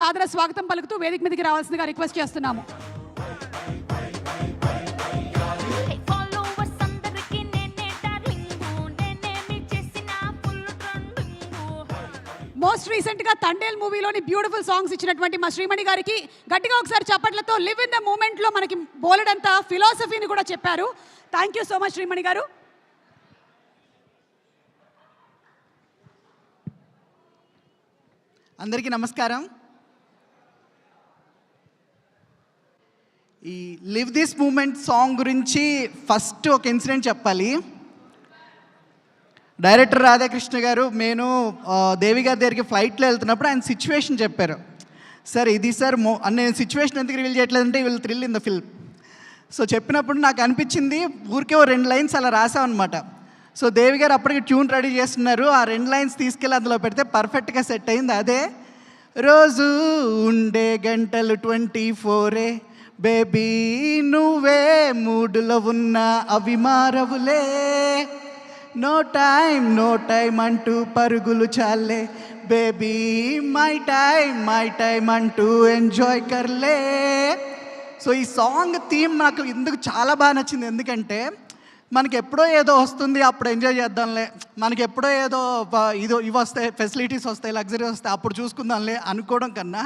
సాదర స్వాగతం పలుకుతూ వేదిక మీదకి రావాల్సిందిగా రిక్వెస్ట్ చేస్తున్నాము. మోస్ట్ రీసెంట్గా తండేల్ మూవీలోని బ్యూటిఫుల్ సాంగ్స్ ఇచ్చినటువంటి మా శ్రీమణి గారికి గట్టిగా ఒకసారి చప్పట్లతో లివ్ ఇన్ ద మూమెంట్లో మనకి బోలెడంత ఫిలాసఫీని కూడా చెప్పారు. Thank you so much Srimani గారు. అందరికీ నమస్కారం. ఈ లివ్ దిస్ మూమెంట్ సాంగ్ గురించి ఫస్ట్ ఒక ఇన్సిడెంట్ చెప్పాలి. డైరెక్టర్ రాధాకృష్ణ గారు నేను దేవి గారి దగ్గరికి ఫ్లైట్లో వెళ్తున్నప్పుడు ఆయన సిచ్యువేషన్ చెప్పారు. సార్ ఇది సార్ నేను సిచ్యువేషన్ ఎందుకు రివీల్ చేయట్లేదంటే will thrill in the film. So చెప్పినప్పుడు నాకు అనిపించింది ఊరికే ఓ 2 లైన్స్ అలా రాసామన్నమాట. సో దేవి గారు అప్పటికి ట్యూన్ రెడీ చేస్తున్నారు. ఆ 2 లైన్స్ తీసుకెళ్ళి అందులో పెడితే పర్ఫెక్ట్గా సెట్ అయింది. అదే రోజు ఉండే గంటలు 24 బేబీ నువ్వే మూడులో ఉన్న అవి మారవులే, నో టైం అంటూ పరుగులు చాలే బేబీ మై టైం అంటూ ఎంజాయ్ కర్లే. సో ఈ సాంగ్ థీమ్ నాకు ఎందుకు చాలా బాగా నచ్చింది. ఎందుకంటే మనకి ఎప్పుడో ఏదో వస్తుంది అప్పుడు ఎంజాయ్ చేద్దాంలే, మనకి ఎప్పుడో ఏదో ఇవి వస్తాయి, ఫెసిలిటీస్ వస్తాయి, లగ్జరీ వస్తాయి, అప్పుడు చూసుకుందాంలే అనుకోవడం కన్నా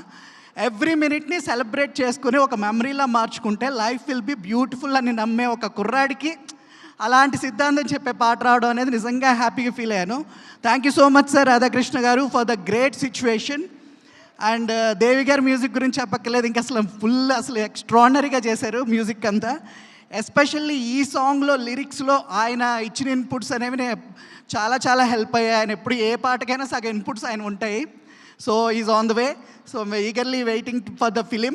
ఎవ్రీ మినిట్ని సెలబ్రేట్ చేసుకుని ఒక మెమరీలా మార్చుకుంటే లైఫ్ విల్ బి బ్యూటిఫుల్ అని నమ్మే ఒక కుర్రాడికి అలాంటి సిద్ధాంతం చెప్పే పాట రావడం అనేది నిజంగా హ్యాపీగా ఫీల్ అయ్యాను. Thank you so much sir Radhakrishna గారు for the great situation. And Devi గారి మ్యూజిక్ గురించి చెప్పక్కర్లేదు, ఇంకా అసలు ఎక్స్ట్రాడినరీగా చేశారు మ్యూజిక్ అంతా. ఎస్పెషల్లీ ఈ సాంగ్లో లిరిక్స్లో ఆయన ఇచ్చిన ఇన్పుట్స్ అనేవి చాలా హెల్ప్ అయ్యాయి. ఆయన ఎప్పుడు ఏ పాటకైనా సగం ఇన్పుట్స్ ఆయన ఉంటాయి. So is on the way. So eagerly waiting for the film.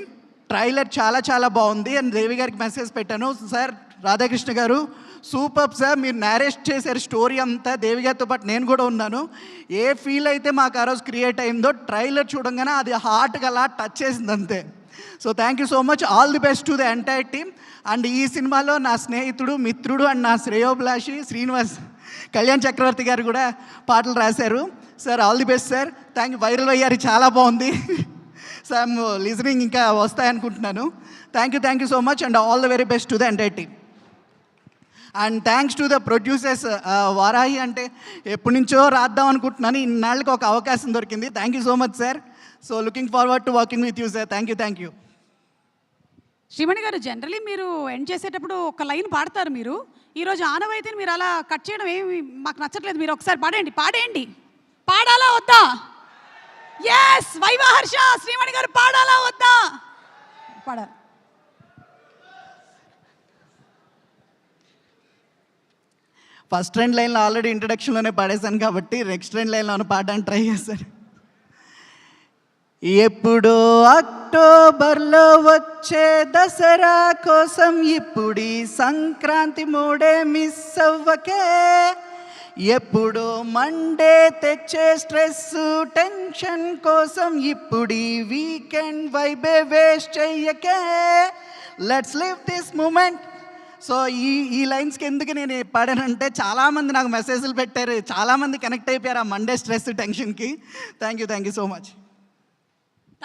Trailer చాలా బాగుంది. అండ్ దేవి గారికి మెసేజ్ పెట్టాను, సార్ రాధాకృష్ణ గారు సూపర్ సార్, మీరు నేరేట్ చేశారు స్టోరీ అంతా, దేవి గారితో పాటు నేను కూడా ఉన్నాను. ఏ ఫీల్ అయితే మాకు ఆ రోజు క్రియేట్ అయిందో ట్రైలర్ చూడంగానే అది హార్ట్గా అలా టచ్ చేసింది అంతే. So thank you so much, all the best to the entire team. And ఈ సినిమాలో నా స్నేహితుడు, మిత్రుడు అండ్ నా శ్రేయోభిలాషి శ్రీనివాస్ కళ్యాణ్ చక్రవర్తి గారు కూడా పాటలు రాశారు. Sir all the best sir. Thank you. Viral అయ్యారు, చాలా బాగుంది. సార్ లిజనింగ్ ఇంకా వస్తాయనుకుంటున్నాను. Thank you so much and all the very best to the entire team. And thanks to the producers. Varahi అంటే ఎప్పటి నుంచో రాద్దాం అనుకుంటున్నాను, ఇన్నాళ్ళకి ఒక అవకాశం దొరికింది. Thank you so much sir. So looking forward to working with you sir. Thank you. Srimani గారు, జనరలీ మీరు ఎండ్ చేసేటప్పుడు ఒక లైన్ పాడతారు. మీరు ఈరోజు ఆనవాయితీని మీరు అలా కట్ చేయడం ఏమి మాకు నచ్చట్లేదు. మీరు ఒకసారి పాడేయండి. పాడాలా వద్దా? ఎస్, వైవాహర్ష శ్రీమణి గారు పాడాలా వద్దా? పాడాలి. ఫస్ట్ 2 లైన్లో ఆల్రెడీ ఇంట్రడక్షన్లోనే పాడేశాను కాబట్టి నెక్స్ట్ 2 లైన్లో పాడడానికి ట్రై చేశాను. ఎప్పుడో అక్టోబర్లో వచ్చే దసరా కోసం ఇప్పుడీ సంక్రాంతి మూడే మిస్ అవ్వకే, ఎప్పుడో మండే తెచ్చే స్ట్రెస్ టెన్షన్ కోసం ఇప్పుడీ వీకెండ్ వైబే వేస్ట్ చెయ్యకే, let's live this moment. So ఈ లైన్స్కి ఎందుకు నేను పాడానంటే చాలామంది నాకు మెసేజ్లు పెట్టారు, చాలామంది కనెక్ట్ అయిపోయారు ఆ మండే స్ట్రెస్ టెన్షన్కి. Thank you so much.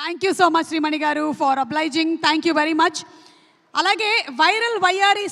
Thank you so much Srimani గారు for obliging. Thank you very much. అలాగే వైరల్ వైఆర్ఈ